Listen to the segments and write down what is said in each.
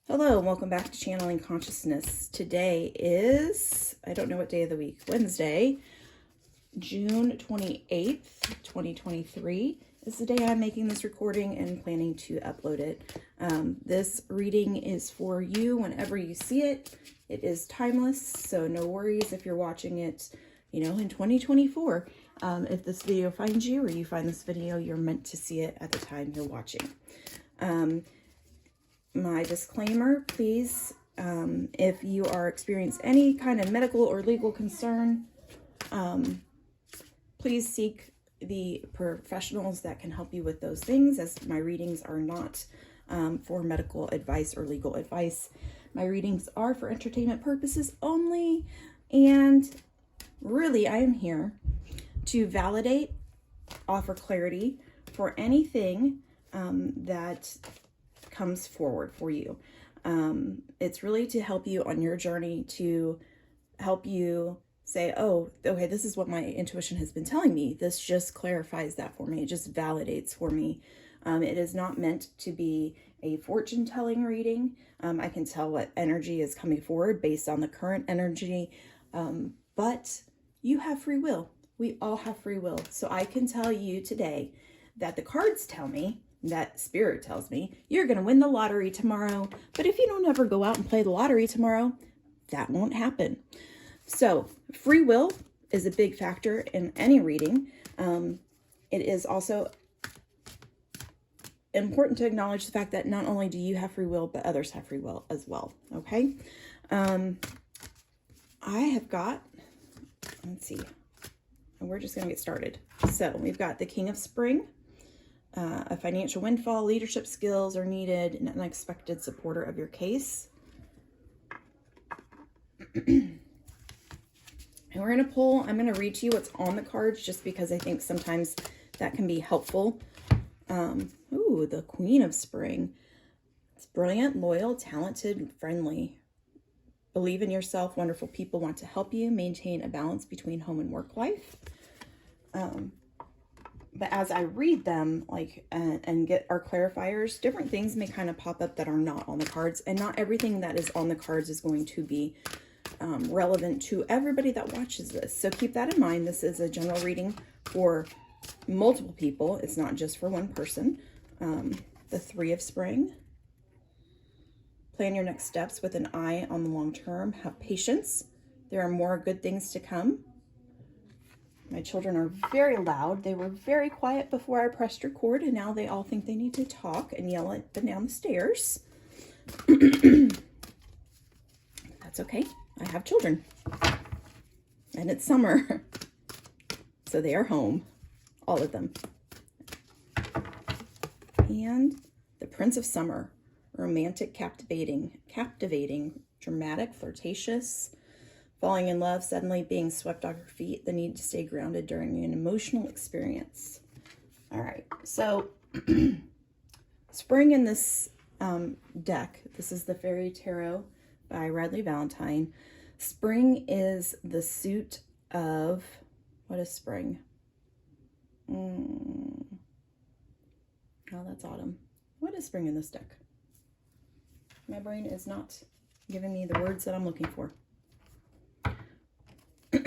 Hello, and welcome back to Channeling Consciousness. Today is, I don't know what day of the week, Wednesday, June 28th, 2023 is the day I'm making this recording and planning to upload it. This reading is for you whenever you see it. It is timeless, so no worries if you're watching it, in 2024. If this video finds you or you find this video, you're meant to see it at the time you're watching. My disclaimer, please, if you are experiencing any kind of medical or legal concern, please seek the professionals that can help you with those things, as my readings are not for medical advice or legal advice. My readings are for entertainment purposes only, and really I am here to validate, offer clarity for anything that comes forward for you. It's really to help you on your journey, to help you say, oh, okay, this is what my intuition has been telling me. This just clarifies that for me. It just validates for me. It is not meant to be a fortune telling reading. I can tell what energy is coming forward based on the current energy, but you have free will. We all have free will. So I can tell you today that the cards tell me, that spirit tells me, you're going to win the lottery tomorrow. But if you don't ever go out and play the lottery tomorrow, that won't happen. So free will is a big factor in any reading. It is also important to acknowledge the fact that not only do you have free will, but others have free will as well. Okay. I have got, let's see, and we're just going to get started. So we've got the King of Spring. A financial windfall, leadership skills are needed, an unexpected supporter of your case. And we're going to pull, I'm going to read to you what's on the cards just because I think sometimes that can be helpful. Ooh, the Queen of Spring. It's brilliant, loyal, talented, friendly. Believe in yourself. Wonderful people want to help you maintain a balance between home and work life. But as I read them, and get our clarifiers, different things may kind of pop up that are not on the cards, and not everything that is on the cards is going to be relevant to everybody that watches this. So keep that in mind. This is a general reading for multiple people. It's not just for one person. The Three of Spring. Plan your next steps with an eye on the long term. Have patience. There are more good things to come. My children are very loud. They were very quiet before I pressed record, and now they all think they need to talk and yell at them down the stairs. That's okay. I have children. And it's summer. So they are home. All of them. And the Prince of Summer. Romantic, captivating, dramatic, flirtatious. Falling in love, suddenly being swept off your feet, the need to stay grounded during an emotional experience. All right, so spring in this deck, this is the Fairy Tarot by Radleigh Valentine. Spring is the suit of, what is spring? Oh, that's autumn. What is spring in this deck? My brain is not giving me the words that I'm looking for. What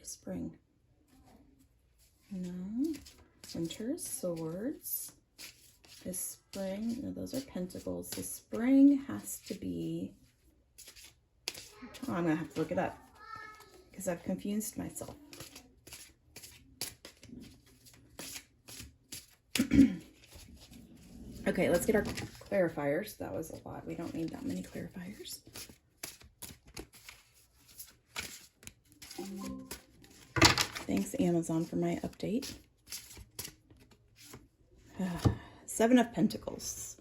is spring? No. Winter, swords. This spring, no, those are pentacles. The spring has to be, I'm gonna have to look it up because I've confused myself. Okay, let's get our clarifiers. That was a lot. We don't need that many clarifiers. Thanks, Amazon, for my update. Seven of Pentacles.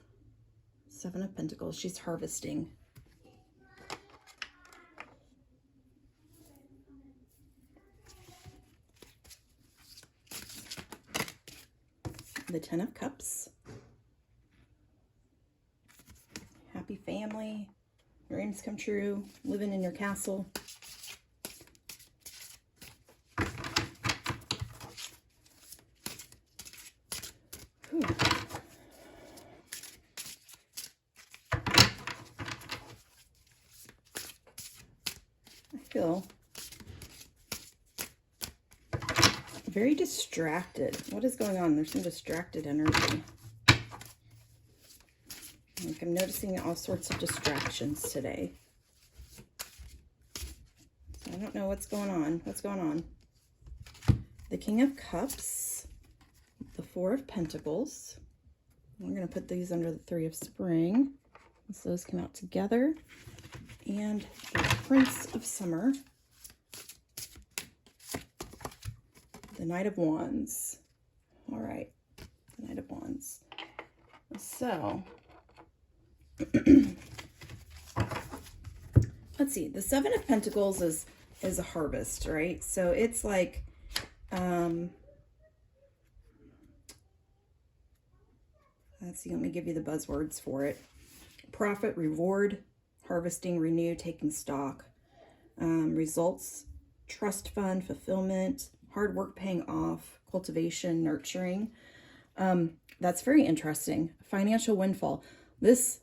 Seven of Pentacles. She's harvesting. The Ten of Cups. Happy family. Dreams come true. Living in your castle. Whew. feel very distracted. What is going on? There's some distracted energy. Like I'm noticing all sorts of distractions today. So I don't know what's going on. What's going on? The King of Cups, the Four of Pentacles. We're going to put these under the Three of Spring. So those come out together. And the Prince of Summer. The Knight of Wands. All right. The Knight of Wands. So, let's see. The Seven of Pentacles is a harvest, right? So it's like, let's see, let me give you the buzzwords for it. Profit, reward, harvesting, renew, taking stock, results, trust fund, fulfillment, hard work paying off, cultivation, nurturing. That's very interesting. Financial windfall. This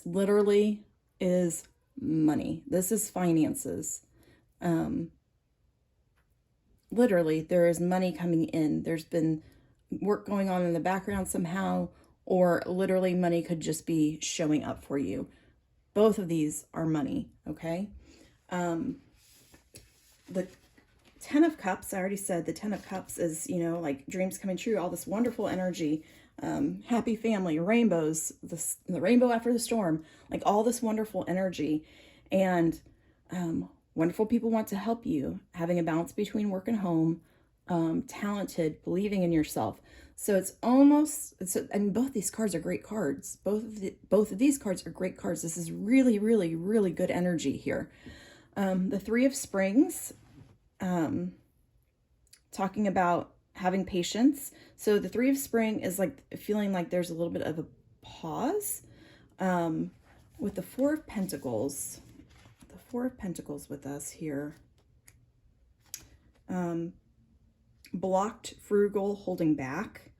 literally is money. This is finances. Literally, there is money coming in. There's been work going on in the background somehow, or literally money could just be showing up for you. Both of these are money, okay? The Ten of Cups, I already said the Ten of Cups is, you know, like dreams coming true, all this wonderful energy, happy family, rainbows, the rainbow after the storm, like all this wonderful energy. And wonderful people want to help you, having a balance between work and home, talented, believing in yourself. So it's almost, and both these cards are great cards. Both of these cards are great cards. This is really, really, really good energy here. The Three of Springs, talking about having patience. So the Three of Spring is like feeling like there's a little bit of a pause. With the Four of Pentacles, with us here. Blocked, frugal, holding back,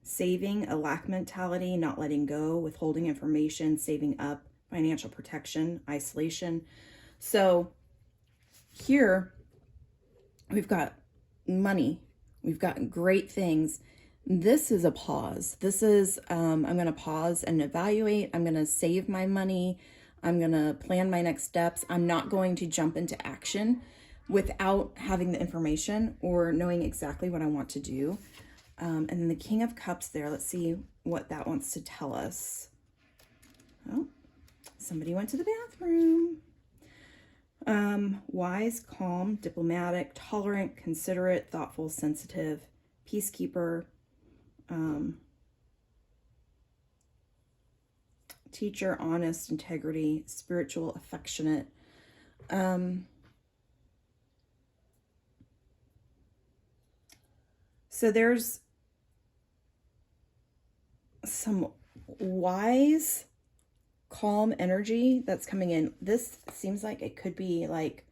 saving, a lack mentality, not letting go, withholding information, saving up, financial protection, isolation. So here we've got money. We've got great things. This is a pause. This is, I'm going to pause and evaluate. I'm going to save my money. I'm going to plan my next steps. I'm not going to jump into action without having the information or knowing exactly what I want to do. And then the King of Cups there, let's see what that wants to tell us. Oh, somebody went to the bathroom. Wise, calm, diplomatic, tolerant, considerate, thoughtful, sensitive, peacekeeper, teacher, honest, integrity, spiritual, affectionate. So there's some wise, calm energy that's coming in. This seems like it could be like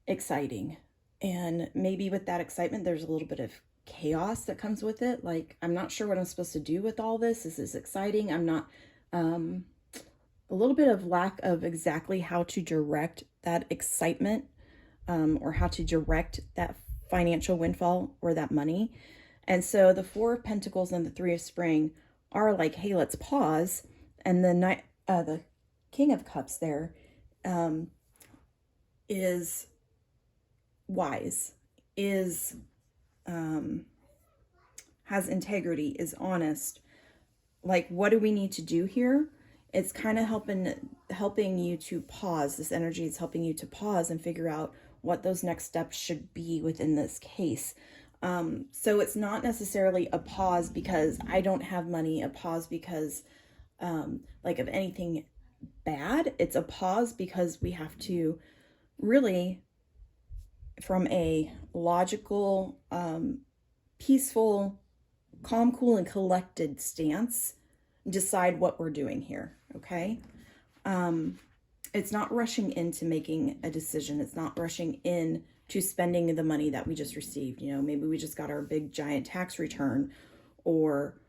exciting. And maybe with that excitement, there's a little bit of chaos that comes with it. Like, I'm not sure what I'm supposed to do with all this. This is exciting. I'm not, a little bit of lack of exactly how to direct that excitement, or how to direct that financial windfall or that money. And so the Four of Pentacles and the Three of Spring are like, hey, let's pause. And the King of Cups there is wise, is has integrity, is honest. Like, what do we need to do here? It's kind of helping you to pause. This energy is helping you to pause and figure out what those next steps should be within this case. So it's not necessarily a pause because I don't have money, a pause because like of anything bad. It's a pause because we have to really, from a logical, peaceful, calm, cool, and collected stance, decide what we're doing here, okay? It's not rushing into making a decision. It's not rushing in to spending the money that we just received. You know, maybe we just got our big giant tax return, or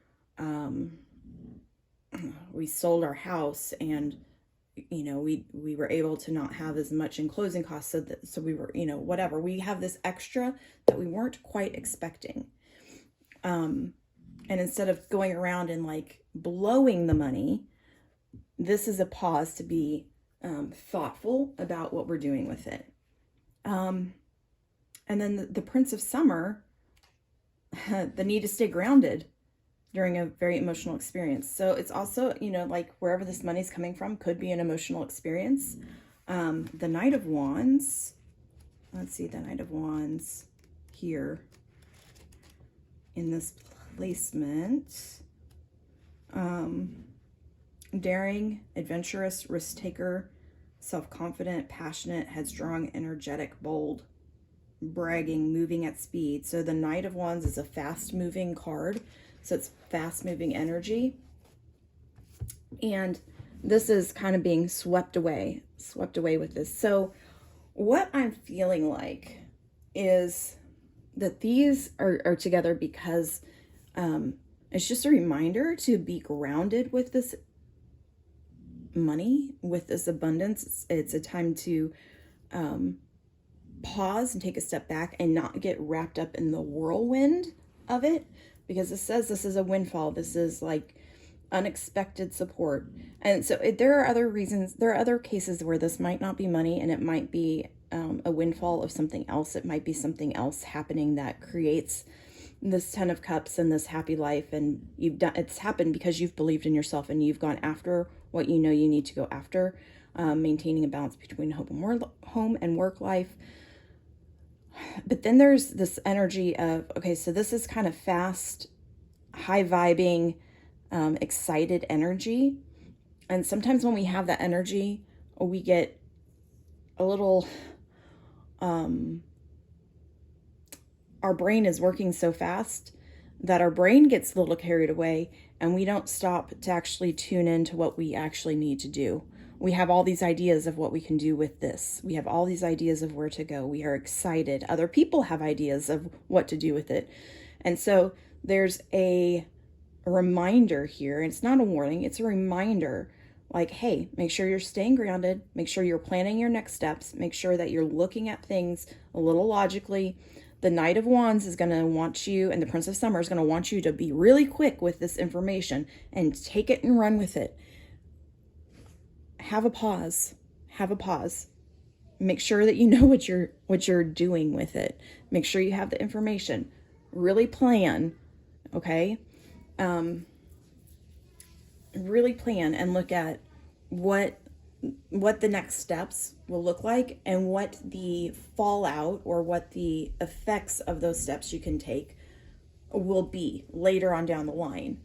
we sold our house and, you know, we were able to not have as much in closing costs, so we were, you know, whatever, we have this extra that we weren't quite expecting. And instead of going around and like blowing the money, this is a pause to be thoughtful about what we're doing with it. And then the Prince of Summer, the need to stay grounded during a very emotional experience. So it's also, you know, like wherever this money's coming from could be an emotional experience. The Knight of Wands, let's see, the Knight of Wands here in this placement. Daring, adventurous, risk taker, self-confident, passionate, headstrong, energetic, bold, bragging, moving at speed. So the Knight of Wands is a fast-moving card. So it's fast-moving energy. And this is kind of being swept away with this. So what I'm feeling like is that these are together because it's just a reminder to be grounded with this money, with this abundance. It's a time to pause and take a step back and not get wrapped up in the whirlwind of it, because it says this is a windfall. This is like unexpected support. And so there are other reasons, there are other cases where this might not be money, and it might be a windfall of something else. It might be something else happening that creates this 10 of Cups and this happy life, and it's happened because you've believed in yourself and you've gone after what you know you need to go after, maintaining a balance between home and work life. But then there's this energy of, okay, so this is kind of fast, high vibing, excited energy. And sometimes when we have that energy, we get a little, our brain is working so fast that our brain gets a little carried away, and we don't stop to actually tune into what we actually need to do. We have all these ideas of what we can do with this. We have all these ideas of where to go. We are excited. Other people have ideas of what to do with it. And so there's a reminder here. And it's not a warning. It's a reminder like, hey, make sure you're staying grounded. Make sure you're planning your next steps. Make sure that you're looking at things a little logically. The Knight of Wands is going to want you, and the Prince of Summer is going to want you to be really quick with this information and take it and run with it. Have a pause. Make sure that you know what you're doing with it. Make sure you have the information. Really plan, okay? Really plan and look at what the next steps will look like, and what the fallout or what the effects of those steps you can take will be later on down the line.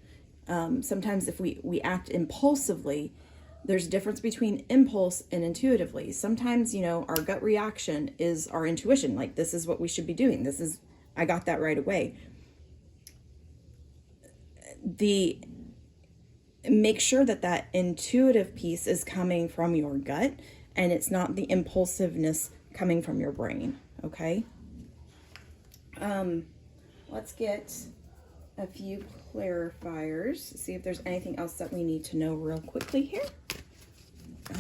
Sometimes if we act impulsively, there's a difference between impulse and intuitively. Sometimes, you know, our gut reaction is our intuition. Like, this is what we should be doing. I got that right away. Make sure that intuitive piece is coming from your gut, and it's not the impulsiveness coming from your brain. Okay. Let's get a few clarifiers, see if there's anything else that we need to know real quickly here.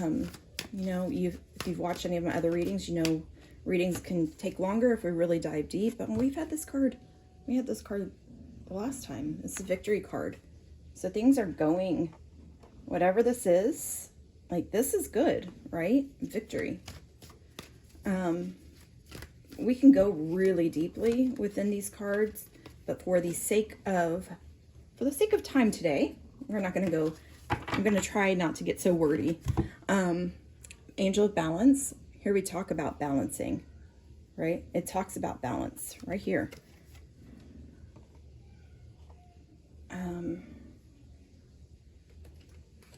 You know, if you've watched any of my other readings, you know readings can take longer if we really dive deep. But we had this card the last time. It's the Victory card. So things are going, whatever this is, like, this is good, right? Victory. We can go really deeply within these cards, but for the sake of time today, we're not going to go. I'm going to try not to get so wordy. Angel of Balance. Here we talk about balancing, right? It talks about balance right here.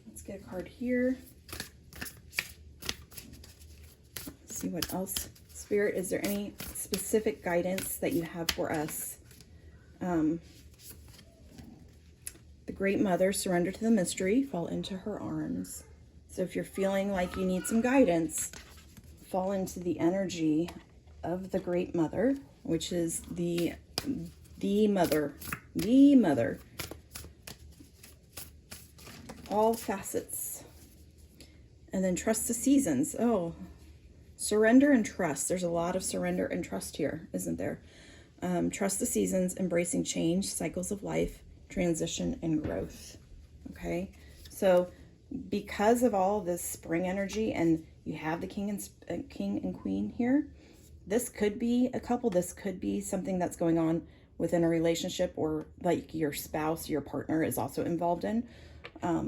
Let's get a card here. Let's see what else. Spirit, is there any specific guidance that you have for us? The Great Mother, surrender to the mystery, fall into her arms. So if you're feeling like you need some guidance, fall into the energy of the Great Mother, which is the mother. All facets. And then trust the seasons. Oh, surrender and trust. There's a lot of surrender and trust here, isn't there? Trust the seasons, embracing change, cycles of life, transition, and growth. Okay, so because of all this spring energy, and you have the king and queen here, this could be a couple. This could be something that's going on within a relationship, or like your spouse, your partner is also involved in.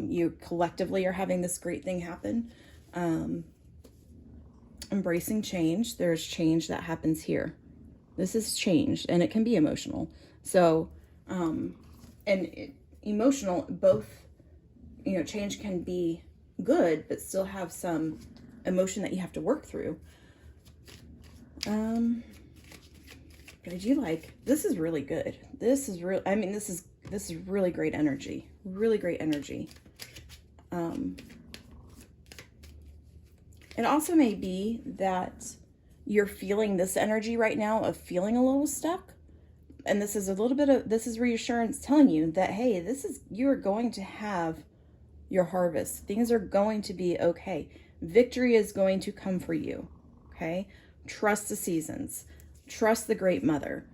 You collectively are having this great thing happen. Embracing change. There's change that happens here. This is change, and it can be emotional. So, emotional, both, change can be good, but still have some emotion that you have to work through. But I do like, this is really good. This is real. I mean, this is really great energy. Really great energy. It also may be that you're feeling this energy right now of feeling a little stuck. And this is this is reassurance telling you that, hey, you're going to have your harvest. Things are going to be okay. Victory is going to come for you. Okay. Trust the seasons. Trust the Great Mother.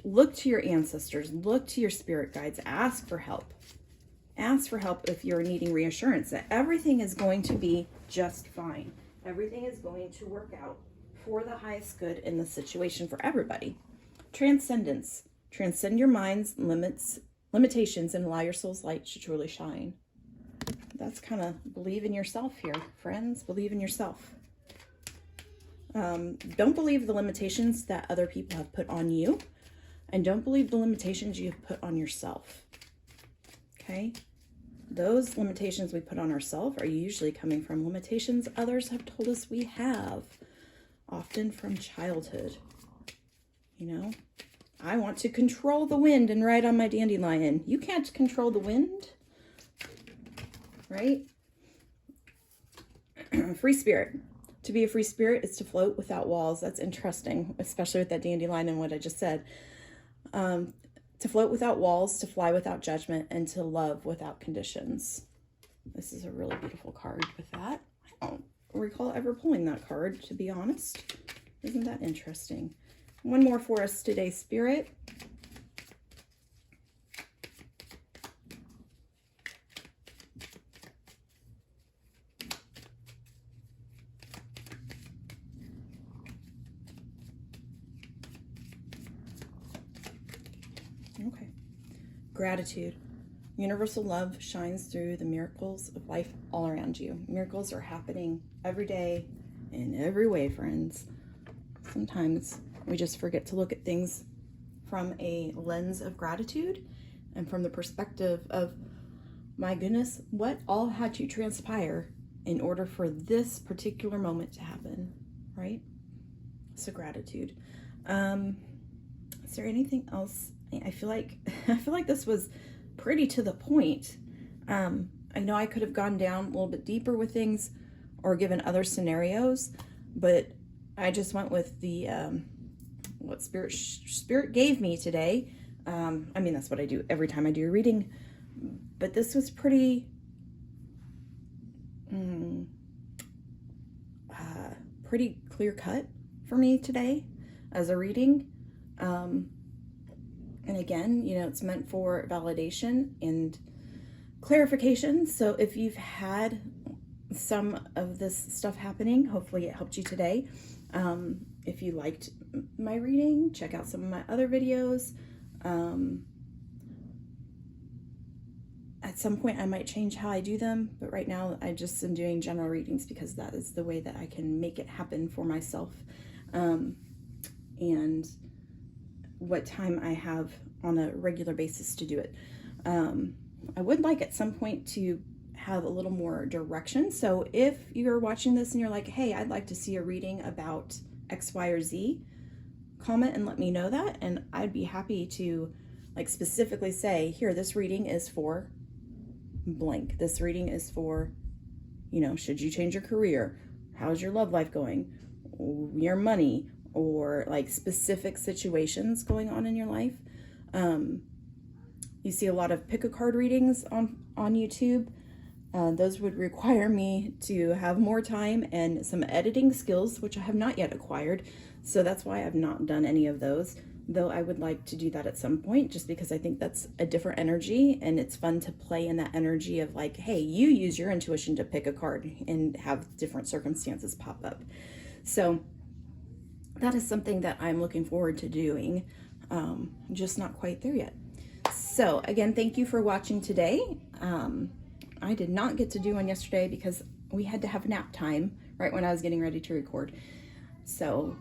Look to your ancestors. Look to your spirit guides. Ask for help. Ask for help if you're needing reassurance that everything is going to be just fine. Everything is going to work out for the highest good in the situation for everybody. Transcendence. Transcend your mind's limitations, and allow your soul's light to truly shine. That's kind of believe in yourself here, friends. Believe in yourself. Don't believe the limitations that other people have put on you, and don't believe the limitations you have put on yourself. Okay? Those limitations we put on ourselves are usually coming from limitations others have told us we have, often from childhood. I want to control the wind and ride on my dandelion. You can't control the wind, right? Free spirit. To be a free spirit is to float without walls. That's interesting, especially with that dandelion and what I just said. To float without walls, to fly without judgment, and to love without conditions. This is a really beautiful card with that. I don't recall ever pulling that card, to be honest. Isn't that interesting? One more for us today, Spirit. Okay. Gratitude. Universal love shines through the miracles of life all around you. Miracles are happening every day in every way, friends. Sometimes we just forget to look at things from a lens of gratitude and from the perspective of, my goodness, what all had to transpire in order for this particular moment to happen, right? So gratitude. Is there anything else? I feel like this was pretty to the point. I know I could have gone down a little bit deeper with things or given other scenarios, but I just went with the what spirit gave me today. I mean, that's what I do every time I do a reading, but this was pretty pretty clear cut for me today as a reading. And again, it's meant for validation and clarification. So if you've had some of this stuff happening, hopefully it helped you today. If you liked my reading, check out some of my other videos. At some point I might change how I do them, but right now I just am doing general readings because that is the way that I can make it happen for myself. And what time I have on a regular basis to do it. I would like at some point to have a little more direction. So if you're watching this and you're like, hey, I'd like to see a reading about X, Y, or Z, comment and let me know that. And I'd be happy to specifically say, here, this reading is for blank. This reading is for, should you change your career? How's your love life going? Your money? Or specific situations going on in your life. You see a lot of pick a card readings on YouTube. Those would require me to have more time and some editing skills, which I have not yet acquired. So that's why I've not done any of those, though I would like to do that at some point, just because I think that's a different energy, and it's fun to play in that energy of like, hey, you use your intuition to pick a card and have different circumstances pop up. So that is something that I'm looking forward to doing, just not quite there yet. So again, thank you for watching today. I did not get to do one yesterday because we had to have nap time right when I was getting ready to record. So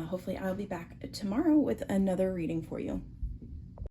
hopefully I'll be back tomorrow with another reading for you.